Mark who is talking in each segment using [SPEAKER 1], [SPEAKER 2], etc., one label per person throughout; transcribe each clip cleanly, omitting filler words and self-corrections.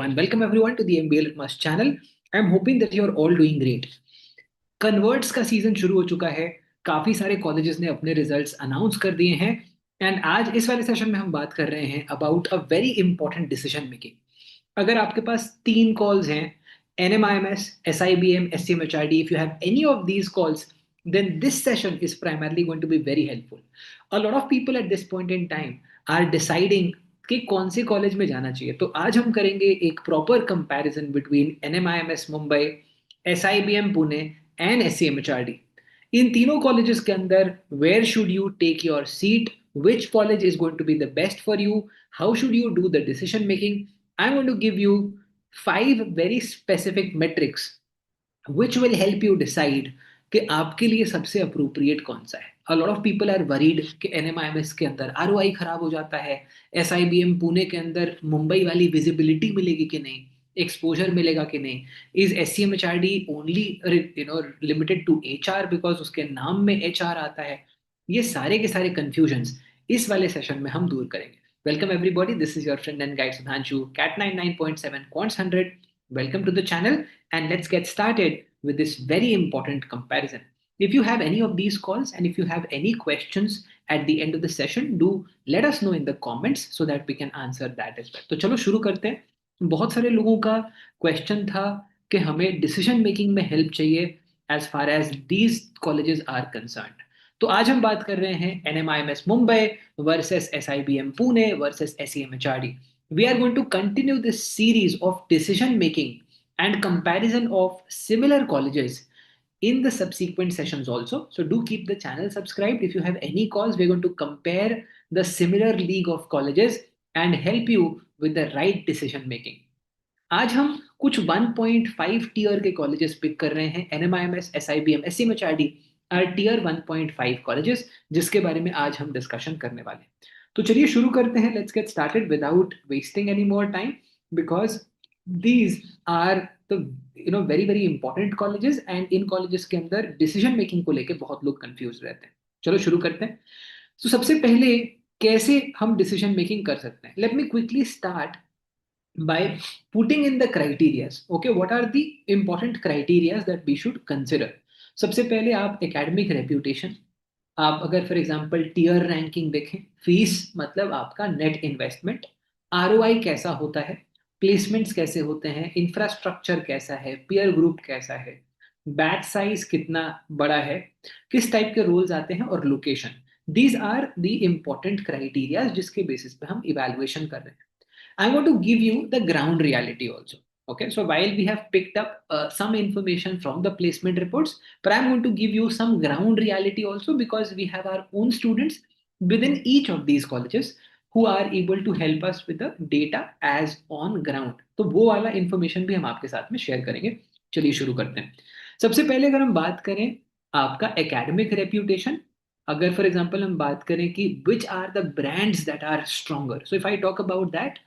[SPEAKER 1] and welcome everyone to the MBA Litmus channel. I'm hoping that you're all doing great. Converts का season शुरू हो चुका है, काफी सारे कॉलेजेस ने अपने रिजल्ट्स अनाउंस कर दिए हैं एंड आज इस वाले सेशन में हम बात कर रहे हैं about a very important decision making. अगर आपके पास 3 कॉल्स हैं, NMIMS, SIBM, SCMHRD, if you have any of these calls, then this session is primarily going to be very helpful. A lot of people at this point in time are deciding कि कौन से college में जाना चाहिए. तो आज हम करेंगे एक proper comparison between NMIMS Mumbai, SIBM Pune and SCMHRD. इन तीनों कॉलेजेस के अंदर where should you take your seat, which college is going to be the best for you, how should you do the decision making. I'm going to give you 5 very specific metrics which will help you decide कि आपके लिए सबसे appropriate कौन सा है. A lot of people are worried कि NMIMS के अंदर ROI खराब हो जाता है, SIBM पुणे के अंदर मुंबई वाली विजिबिलिटी मिलेगी कि नहीं, एक्सपोजर मिलेगा कि नहीं, is SCMHRD only limited to HR because उसके नाम में HR आता है. ये सारे के सारे कंफ्यूजन्स इस वाले सेशन में हम दूर करेंगे. Welcome everybody, this is your friend and guide Sudhanshu, Cat 99.7 Quants 100. Welcome to the channel and let's get started with this very important comparison. If you have any of these calls and if you have any questions at the end of the session, do let us know in the comments so that we can answer that as well. तो चलो शुरू करते हैं. बहुत सारे लोगों का question था कि हमें डिसीजन मेकिंग में हेल्प चाहिए as far as these colleges are concerned. तो आज हम बात कर रहे हैं NMIMS Mumbai versus SIBM Pune versus SCMHRD. We are going to continue this series of decision making and comparison of similar colleges in the subsequent sessions also. So do keep the channel subscribed. If you have any calls, we're going to compare the similar league of colleges and help you with the right decision making. आज हम कुछ 1.5 tier के colleges pick कर रहे हैं. NMIMS, SIBM, SCMHRD are tier 1.5 colleges जिसके बारे में आज हम डिस्कशन करने वाले हैं. तो चलिए शुरू करते हैं. Let's get started without wasting any more time because these are the very very important colleges and इन कॉलेजेस के अंदर डिसीजन मेकिंग को लेके बहुत लोग कंफ्यूज रहते हैं. चलो शुरू करते हैं. तो सबसे पहले कैसे हम डिसीजन मेकिंग कर सकते हैं. Let me quickly start by putting in the criterias. Okay, what are the important criterias that we should consider? सबसे पहले आप एकेडमिक रेप्यूटेशन, आप अगर फॉर एग्जांपल टीयर रैंकिंग देखें, फीस मतलब आपका नेट इन्वेस्टमेंट, ROI कैसा होता है, प्लेसमेंट्स कैसे होते हैं, इंफ्रास्ट्रक्चर कैसा है, पीयर ग्रुप कैसा है, बैच साइज कितना बड़ा है, किस टाइप के रोल्स आते हैं और location. These are the important criteria जिसके बेसिस पे हम इवैल्यूएशन कर रहे हैं. I want to give you the ground reality also. Okay, so while we have picked up some information from the placement reports, but I'm going to give you some ground reality also because we have our own students within each of these colleges who are able to help us with the data as on ground. तो वो वाला information भी हम आपके साथ में share करेंगे. चलिए शुरू करते हैं. सबसे पहले अगर हम बात करें आपका academic reputation, अगर फॉर एग्जाम्पल हम बात करें कि which are the brands that are stronger, so if I talk about that,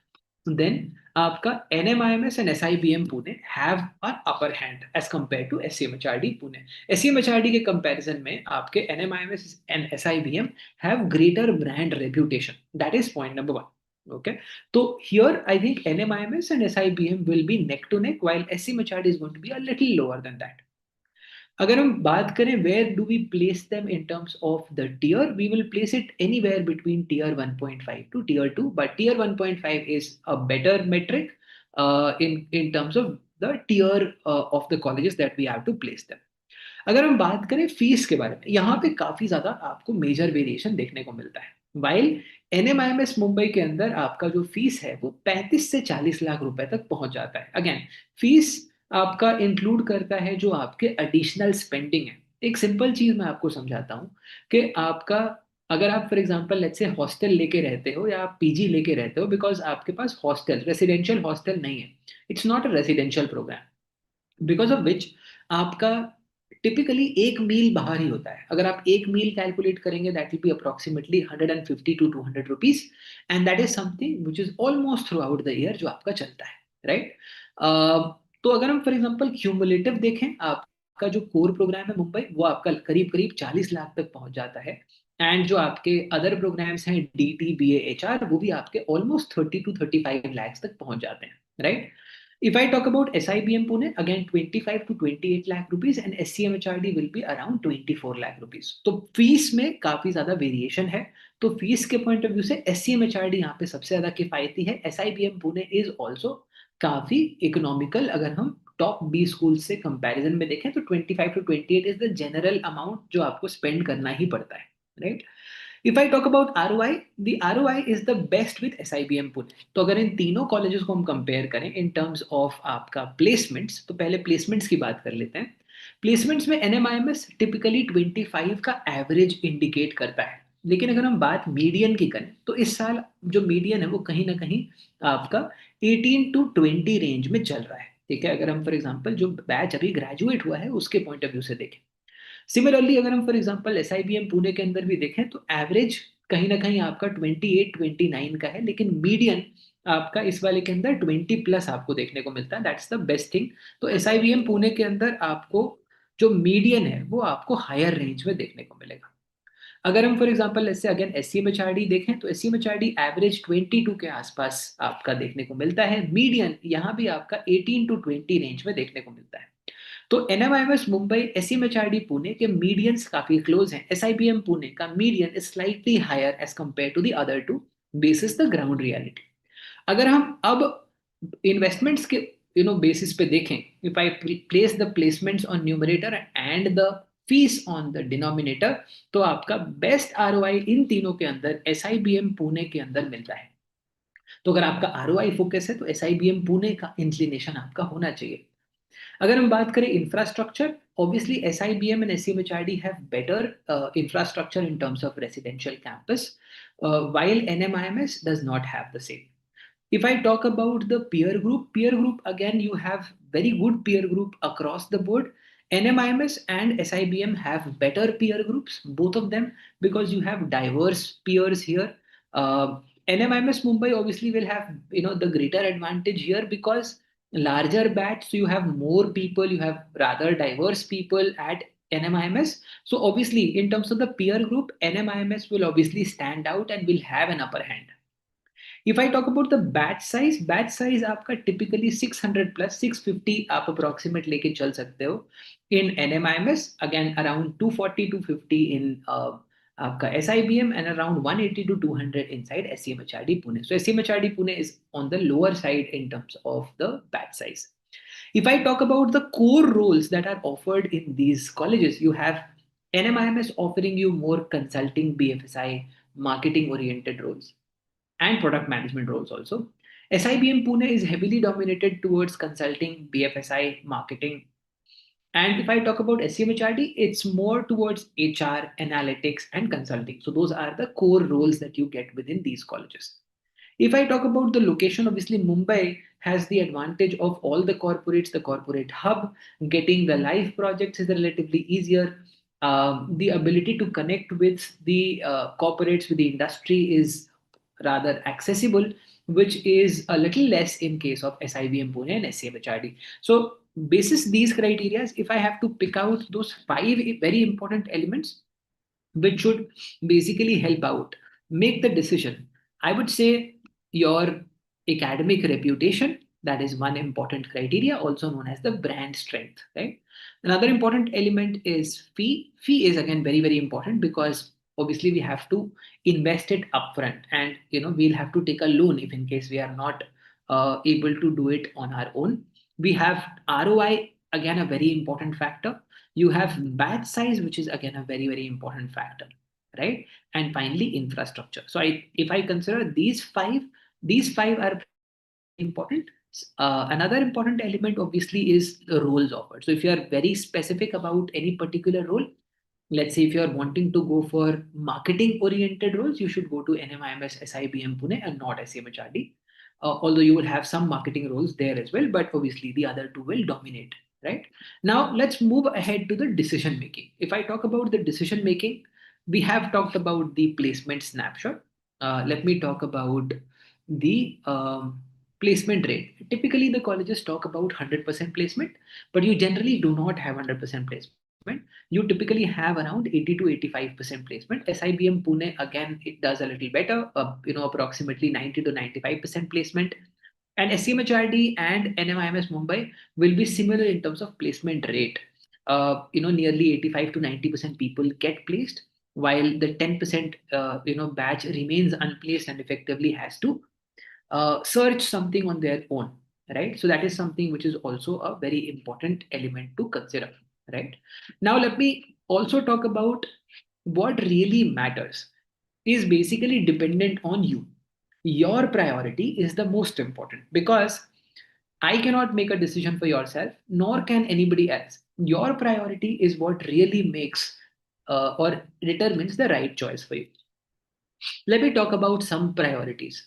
[SPEAKER 1] then आपका NMIMS and SIBM Pune have an upper hand as compared to SCMHRD Pune. SCMHRD के comparison में आपके NMIMS and SIBM have greater brand reputation. That is point number 1. Okay, so here I think NMIMS and SIBM will be neck to neck while SCMHRD is going to be a little lower than that. अगर हम बात करें where do we place them in terms of the tier, we will place it anywhere between tier 1.5 to tier 2, but tier 1.5 is a better metric in terms of the tier of the colleges that we have to place them. अगर हम बात करें fees के बारे में, यहाँ पे काफी ज्यादा आपको मेजर वेरिएशन देखने को मिलता है. while NMIMS मुंबई के अंदर आपका जो फीस है वो 35 से 40 लाख रुपए तक पहुंच जाता है. अगेन फीस आपका इंक्लूड करता है जो आपके एडिशनल स्पेंडिंग है. एक सिंपल चीज मैं आपको समझाता हूँ कि आपका अगर आप for example let's say hostel लेके रहते हो या आप PG लेके रहते हो, बिकॉज आपके पास हॉस्टल रेसिडेंशियल हॉस्टल नहीं है, it's not a residential program, because of which आपका टिपिकली एक मील बाहर ही होता है. अगर आप एक मील कैलकुलेट करेंगे that will be approximately 150 to 200 rupees and that is something which is almost through out the year जो आपका चलता है, राइट. तो अगर हम फॉर एग्जांपल क्यूमुलेटिव देखें, आपका जो कोर प्रोग्राम है मुंबई वो आपका करीब करीब 40 लाख तक पहुंच जाता है एंड जो आपके अदर प्रोग्राम्स हैं DT BA HR वो भी आपके ऑलमोस्ट 30 to 35 लाख तक पहुंच जाते हैं, right. If I talk about SIBM Pune, again 25 to 28 lakh rupees and SCMHRD will be around 24 lakh rupees. तो फीस में काफी ज्यादा वेरिएशन है. तो फीस के पॉइंट ऑफ व्यू से SCMHRD यहाँ पे सबसे ज्यादा किफायती है. SIBM Pune इज ऑल्सो काफी इकोनॉमिकल. अगर हम टॉप बी स्कूल से कंपैरिजन में देखें तो 25 to 28 is the general amount जो आपको स्पेंड करना ही पड़ता है, right. If I talk about ROI, the ROI is the best with SIBM Pune. तो अगर इन तीनों कॉलेजेस को हम कंपेयर करें इन टर्म्स ऑफ आपका प्लेसमेंट्स, तो पहले प्लेसमेंट्स की बात कर लेते हैं. प्लेसमेंट्स में NMIMS टिपिकली 25 का एवरेज इंडिकेट करता है. लेकिन अगर हम बात मीडियन की करें तो इस साल जो मीडियन है वो कहीं ना कहीं आपका 18 टू 20 रेंज में चल रहा है. ठीक है, अगर हम फॉर एग्जांपल जो बैच अभी ग्रेजुएट हुआ है उसके पॉइंट ऑफ व्यू से देखें. सिमिलरली अगर हम फॉर एग्जांपल SIBM पुणे के अंदर भी देखें तो एवरेज कहीं ना कहीं आपका 28-29 का है, लेकिन मीडियन आपका इस वाले के अंदर 20 प्लस आपको देखने को मिलता है. That's the best thing. तो SIBM पुणे के अंदर आपको जो मीडियन है वो आपको हायर रेंज में देखने को मिलेगा. अगर हम फॉर एग्जांपल ऐसे अगेन SCMHRD देखें तो SCMHRD एवरेज 22 के आसपास आपका देखने को मिलता है. मीडियन यहाँ भी आपका 18 टू 20 रेंज में देखने को मिलता है. तो NMIMS मुंबई SCMHRD पुणे के मीडियंस काफी क्लोज हैं. SIBM पुणे का median is slightly higher as compare to the other two basis the ground reality. अगर हम अब इन्वेस्टमेंट्स के बेसिस पे देखें, if I place the placements on numerator and the fees on the denominator, तो आपका बेस्ट ROI इन तीनों के अंदर SIBM पुणे के अंदर मिलता है. तो अगर आपका ROI फोकस है तो SIBM पुणे का इंक्लिनेशन आपका होना चाहिए. अगर हम बात करें infrastructure, obviously SIBM and SCMHRD have better infrastructure in terms of residential campus, while NMIMS does not have the same. If I talk about the peer group again you have very good peer group across the board. NMIMS and SIBM have better peer groups, both of them, because you have diverse peers here. NMIMS Mumbai obviously will have the greater advantage here because larger batch, so you have more people, you have rather diverse people at NMIMS. So obviously in terms of the peer group, NMIMS will obviously stand out and will have an upper hand. If I talk about the batch size आपका typically 600 plus 650 आप approximate लेके चल सकते हो. In NMIMS again around 240 to 50 in आपका SIBM and around 180 to 200 inside SCMHRD Pune. So SCMHRD Pune is on the lower side in terms of the batch size. If I talk about the core roles that are offered in these colleges, you have NMIMS offering you more consulting, BFSI, marketing oriented roles and product management roles also. SIBM Pune is heavily dominated towards consulting, BFSI, marketing. And if I talk about SCMHRD, it's more towards HR, analytics, and consulting. So those are the core roles that you get within these colleges. If I talk about the location, obviously Mumbai has the advantage of all the corporates, the corporate hub. Getting the live projects is relatively easier. The ability to connect with the corporates, with the industry is rather accessible, which is a little less in case of SIBM Pune and SCMHRD. So, basis these criteria, if I have to pick out those 5 very important elements which should basically help out, make the decision, I would say your academic reputation, that is one important criteria, also known as the brand strength, right? Another important element is fee. Fee is again very, very important because obviously we have to invest it upfront, and we'll have to take a loan if in case we are not able to do it on our own. We have ROI, again a very important factor. You have batch size, which is again a very, very important factor, right? And finally infrastructure. So if I consider these five are important. Another important element obviously is the roles offered. So if you are very specific about any particular role, let's say if you are wanting to go for marketing oriented roles, you should go to NMIMS SIBM Pune and not SCMHRD. Although you will have some marketing roles there as well, but obviously the other two will dominate, right? Now let's move ahead to the decision making. If I talk about the decision making, we have talked about the placement snapshot. Let me talk about the placement rate. Typically, the colleges talk about 100% placement, but you generally do not have 100% placement. You typically have around 80 to 85% placement. SIBM Pune, again, it does a little better, approximately 90 to 95% placement. And SCMHRD and NMIMS Mumbai will be similar in terms of placement rate. Nearly 85 to 90% people get placed, while the 10% batch remains unplaced and effectively has to search something on their own, right? So that is something which is also a very important element to consider, right? Now let me also talk about what really matters is basically dependent on you. Your priority is the most important because I cannot make a decision for yourself, nor can anybody else. Your priority is what really makes or determines the right choice for you. Let me talk about some priorities.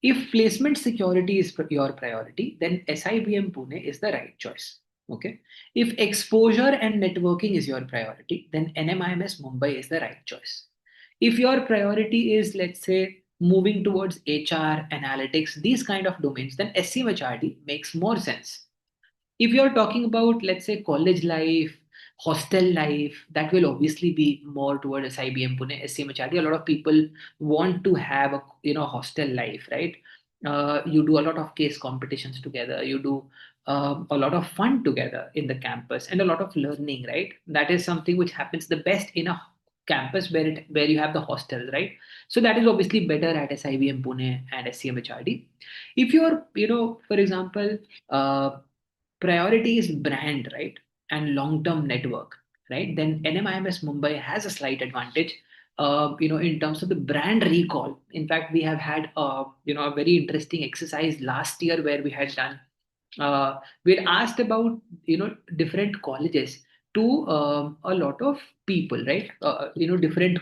[SPEAKER 1] If placement security is your priority, then SIBM Pune is the right choice. Okay. If exposure and networking is your priority, then NMIMS Mumbai is the right choice. If your priority is, let's say, moving towards HR, analytics, these kind of domains, then SCMHRD makes more sense. If you're talking about, let's say, college life, hostel life, that will obviously be more towards IBM Pune, SCMHRD. A lot of people want to have a hostel life, right? You do a lot of case competitions together. You do a lot of fun together in the campus and a lot of learning, right? That is something which happens the best in a campus where you have the hostels, right? So that is obviously better at SIBM Pune and SCMHRD. If you're, for example, uh, priority is brand, right? And long-term network, right? Then NMIMS Mumbai has a slight advantage, in terms of the brand recall. In fact, we have had, a very interesting exercise last year where we had done we had asked about different colleges to a lot of people, right? Different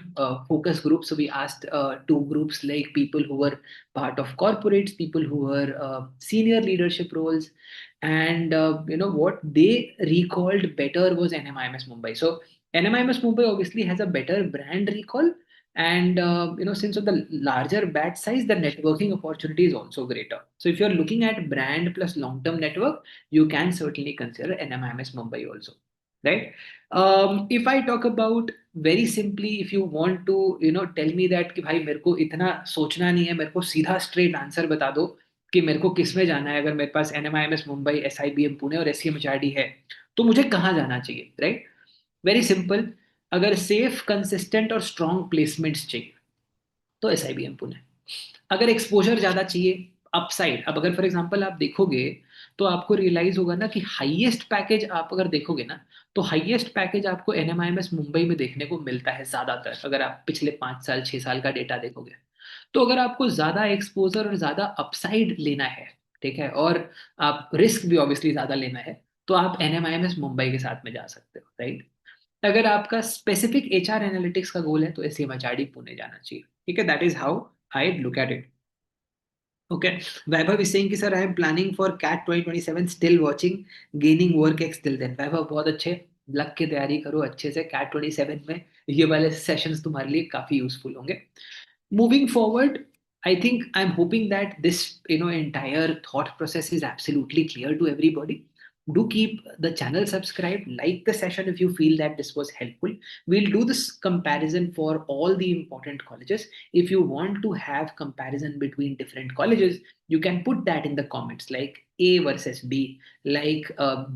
[SPEAKER 1] focus groups. So we asked two groups, like people who were part of corporates, people who were senior leadership roles, and what they recalled better was NMIMS Mumbai. So NMIMS Mumbai obviously has a better brand recall, and since of the larger batch size, the networking opportunity is also greater. So if you're looking at brand plus long-term network, you can certainly consider NMIMS Mumbai also, right? If I talk about very simply, if you want to tell me that कि भाई मेरे को इतना सोचना नहीं है, मेरे को सीधा straight answer बता दो कि मेरे को किस में जाना है, अगर मेरे पास NMIMS मुंबई, SIBM पुणे और SCMHRD है, तो मुझे कहाँ जाना चाहिए, राइट? Very simple. अगर सेफ कंसिस्टेंट और स्ट्रॉन्ग प्लेसमेंट्स चाहिए तो SIBM पुणे. अगर एक्सपोजर ज्यादा चाहिए, अपसाइड, अब अगर फॉर एग्जांपल आप देखोगे तो आपको रियलाइज होगा ना कि हाईएस्ट पैकेज आप अगर देखोगे ना, तो हाईएस्ट पैकेज आपको NMIMS मुंबई में देखने को मिलता है ज्यादातर, अगर आप पिछले 5 साल 6 साल का डेटा देखोगे. तो अगर आपको ज्यादा एक्सपोजर और ज्यादा अपसाइड लेना है, ठीक है, और आप रिस्क भी ऑब्वियसली ज्यादा लेना है, तो आप NMIMS मुंबई के साथ में जा सकते हो, राइट? अगर आपका स्पेसिफिक HR एनालिटिक्स का गोल है तो SCMHRD पुणे जाना चाहिए, ठीक है. That is how I look at it. Okay. Vaibhav is saying कि sir I am planning for CAT 2027, still watching, gaining work ex till then. Vaibhav बहुत अच्छे, लग के तैयारी करो अच्छे से, कैट 27 में ये वाले सेशंस तुम्हारे लिए काफी यूजफुल होंगे. Moving forward, I think I'm hoping that this entire thought process is absolutely clear to everybody. Do keep the channel subscribed, like the session if you feel that this was helpful. We'll do this comparison for all the important colleges. If you want to have comparison between different colleges, you can put that in the comments, like A versus B, like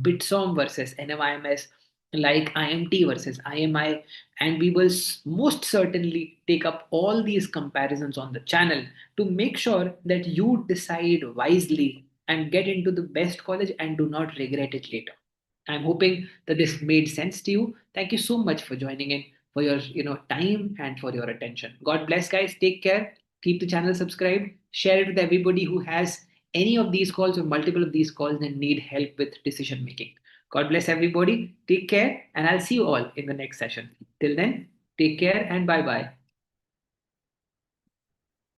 [SPEAKER 1] Bitsom versus NMIMS, like IMT versus IMI, and we will most certainly take up all these comparisons on the channel to make sure that you decide wisely and get into the best college and do not regret it later. I'm hoping that this made sense to you. Thank you so much for joining in, for your time and for your attention. God bless, guys. Take care. Keep the channel subscribed. Share it with everybody who has any of these calls or multiple of these calls and need help with decision making. God bless everybody. Take care, and I'll see you all in the next session. Till then, take care and bye bye.